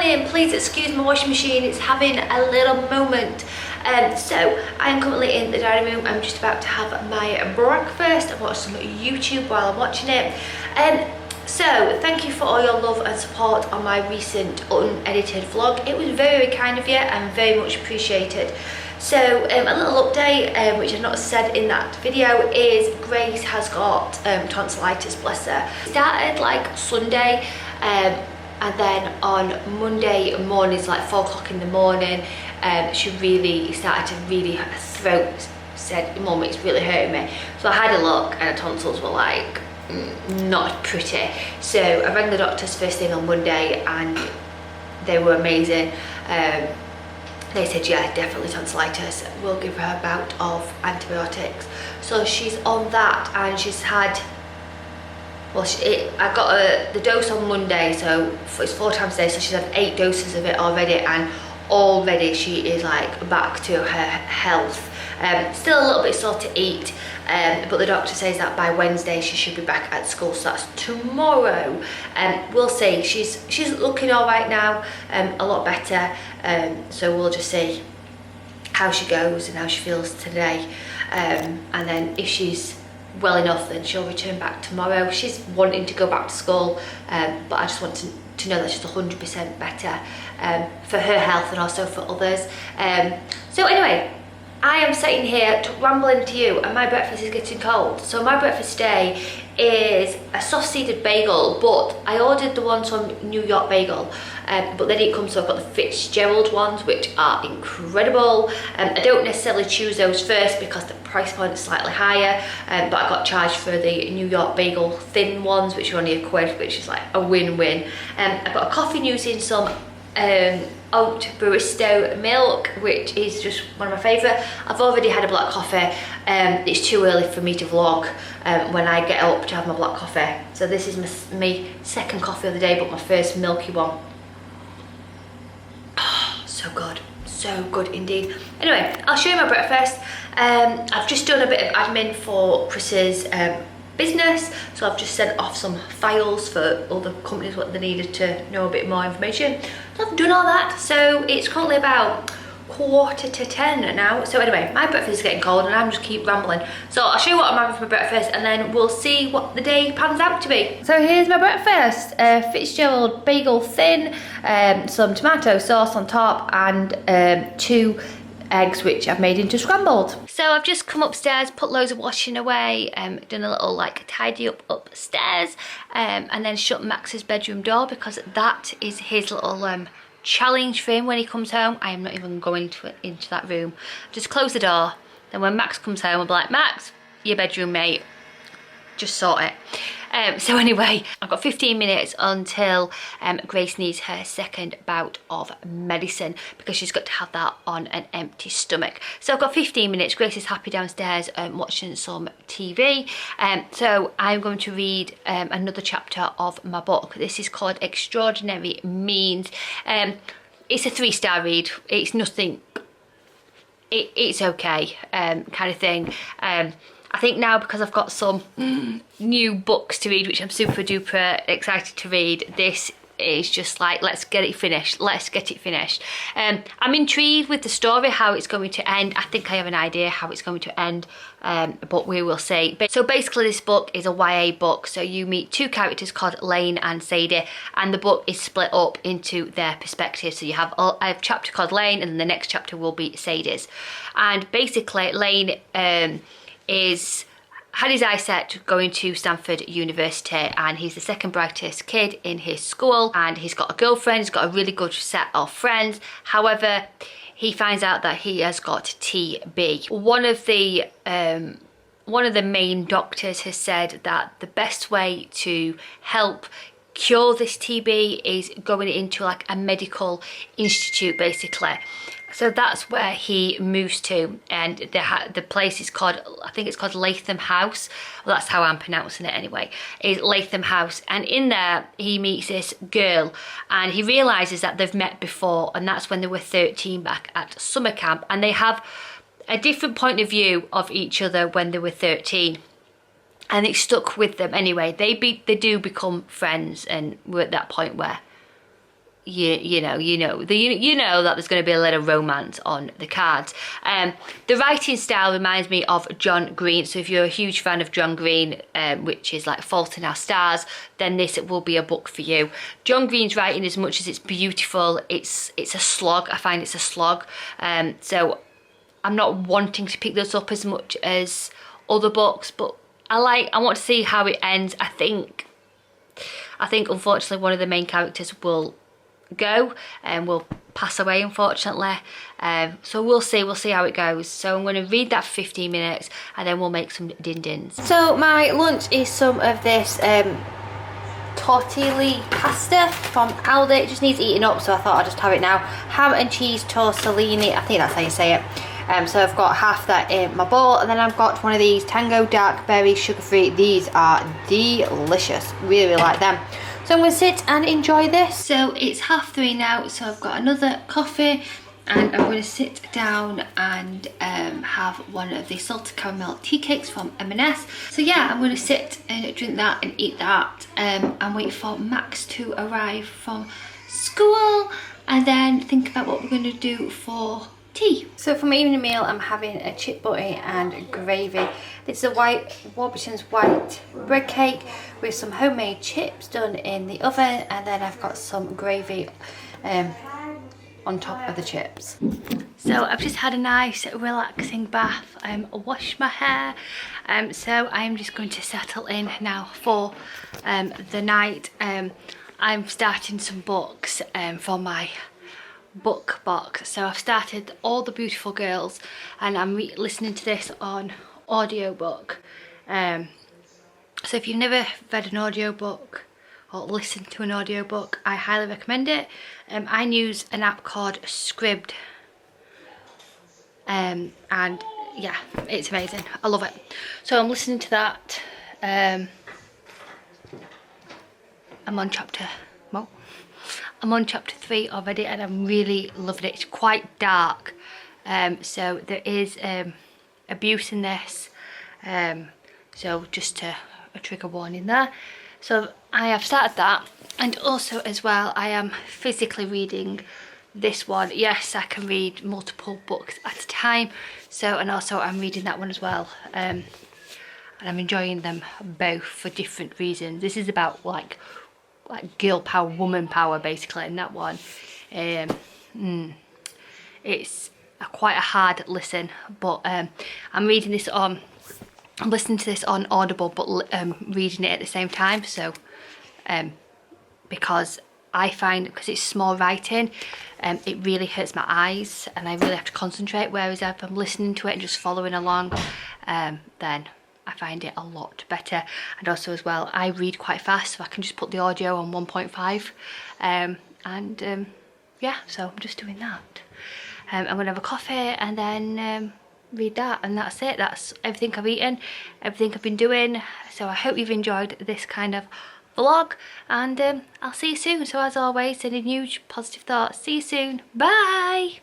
morning. Please excuse my washing machine, it's having a little moment. So I am currently in the dining room. I'm just about to have my breakfast and watch some YouTube while I'm watching it. So thank you for all your love and support on my recent unedited vlog. It was very, very kind of you and very much appreciated. So a little update, which I've not said in that video, is Grace has got tonsillitis, bless her. It started like Sunday, and then on Monday mornings, like 4 o'clock in the morning, she really started to her throat said, "Mum, it's really hurting me." So I had a look and her tonsils were like not pretty. So I rang the doctors first thing on Monday and they were amazing. They said, yeah, definitely tonsillitis. We'll give her a bout of antibiotics. So she's on that, and she's had, well, I got the dose on Monday, so it's 4 times a day, so she's had 8 doses of it already, and already she is like back to her health. Still a little bit sore to eat, but the doctor says that by Wednesday she should be back at school, so that's tomorrow. We'll see. She's looking all right now, a lot better, so we'll just see how she goes and how she feels today, and then if she's well enough, then she'll return back tomorrow. She's wanting to go back to school, but I just want to know that she's 100% better, for her health and also for others. So anyway, I am sitting here rambling to you, and my breakfast is getting cold. So my breakfast today is a soft-seeded bagel, but I ordered the ones from New York Bagel, but they didn't come, so I've got the Fitzgerald ones, which are incredible. I don't necessarily choose those first because the price point is slightly higher, but I got charged for the New York Bagel thin ones, which are only £1, which is like a win-win. I've got a coffee using some oat barista milk, which is just one of my favourite. I've already had a black coffee. It's too early for me to vlog when I get up to have my black coffee, so this is my second coffee of the day, but my first milky one. Oh, so good indeed. Anyway, I'll show you my breakfast. I've just done a bit of admin for Chris's business, so I've just sent off some files for all the companies what they needed to know a bit more information. So I've done all that, so it's currently about 9:45 now. So anyway, my breakfast is getting cold and I'm just keep rambling, so I'll show you what I'm having for my breakfast and then we'll see what the day pans out to be. So here's my breakfast: Fitzgerald bagel thin, some tomato sauce on top, and 2 eggs which I've made into scrambled. So I've just come upstairs, put loads of washing away, done a little like tidy up upstairs, and then shut Max's bedroom door because that is his little challenge for him when he comes home. I am not even going into that room. Just close the door, then when Max comes home I'll be like, Max, your bedroom mate, just sort it. So anyway, I've got 15 minutes until Grace needs her second bout of medicine because she's got to have that on an empty stomach. So I've got 15 minutes. Grace is happy downstairs watching some TV. So I'm going to read another chapter of my book. This is called Extraordinary Means. It's a 3-star read. It's nothing, it's okay, kind of thing. I think now because I've got some new books to read, which I'm super duper excited to read, this is just like, let's get it finished. I'm intrigued with the story, how it's going to end. I think I have an idea how it's going to end, but we will see. So basically this book is a YA book, so you meet 2 characters called Lane and Sadie, and the book is split up into their perspectives. So you have a chapter called Lane, and then the next chapter will be Sadie's. And basically Lane had his eyesight going to Stanford University, and he's the second brightest kid in his school, and he's got a girlfriend, he's got a really good set of friends. However, he finds out that he has got TB. One of the main doctors has said that the best way to help cure this TB is going into like a medical institute basically. So that's where he moves to, and the place is called, I think it's called Latham House. Well, that's how I'm pronouncing it anyway. It's Latham House, and in there he meets this girl, and he realises that they've met before, and that's when they were 13 back at summer camp, and they have a different point of view of each other when they were 13. And it stuck with them anyway. They do become friends, and we're at that point where you know that there's going to be a little romance on the cards. The writing style reminds me of John Green, so if you're a huge fan of John Green, which is like Fault in Our Stars, then this will be a book for you. John Green's writing, as much as it's beautiful, it's a slog. I find it's a slog, so I'm not wanting to pick this up as much as other books, but I want to see how it ends. I think unfortunately one of the main characters will go and will pass away, unfortunately, so we'll see how it goes. So I'm going to read that for 15 minutes and then we'll make some din-dins. So my lunch is some of this tortilla pasta from Aldi. It just needs eating up, so I thought I'd just have it now. Ham and cheese tortellini, I think that's how you say it. So I've got half that in my bowl, and then I've got one of these Tango Dark Berry sugar-free. These are delicious, really like them. So I'm going to sit and enjoy this. So it's 3:30 now, so I've got another coffee and I'm going to sit down and have one of the salted caramel tea cakes from M&S. So yeah, I'm going to sit and drink that and eat that and wait for Max to arrive from school and then think about what we're going to do for tea. So for my evening meal, I'm having a chip butty and gravy. This is a Warburton's white bread cake with some homemade chips done in the oven, and then I've got some gravy on top of the chips. So I've just had a nice relaxing bath, washed my hair, so I'm just going to settle in now for the night. I'm starting some books for my book box. So I've started All the Beautiful Girls and I'm listening to this on audiobook. So if you've never read an audiobook or listened to an audiobook, I highly recommend it. I use an app called Scribd, and yeah, it's amazing. I love it. So I'm listening to that. I'm on chapter 3 already and I'm really loving it. It's quite dark, so there is abuse in this, so just a trigger warning there. So I have started that, and also as well I am physically reading this one. Yes, I can read multiple books at a time, so, and also I'm reading that one as well, and I'm enjoying them both for different reasons. This is about like girl power, woman power basically, in that one. It's quite a hard listen, but I'm reading this on, I'm listening to this on Audible, but reading it at the same time. So because I find, because it's small writing, it really hurts my eyes and I really have to concentrate, whereas if I'm listening to it and just following along, then I find it a lot better. And also as well, I read quite fast, so I can just put the audio on 1.5, yeah, so I'm just doing that. I'm gonna have a coffee and then read that, and that's it. That's everything I've eaten, everything I've been doing. So I hope you've enjoyed this kind of vlog, and I'll see you soon. So as always, sending huge positive thoughts. See you soon. Bye.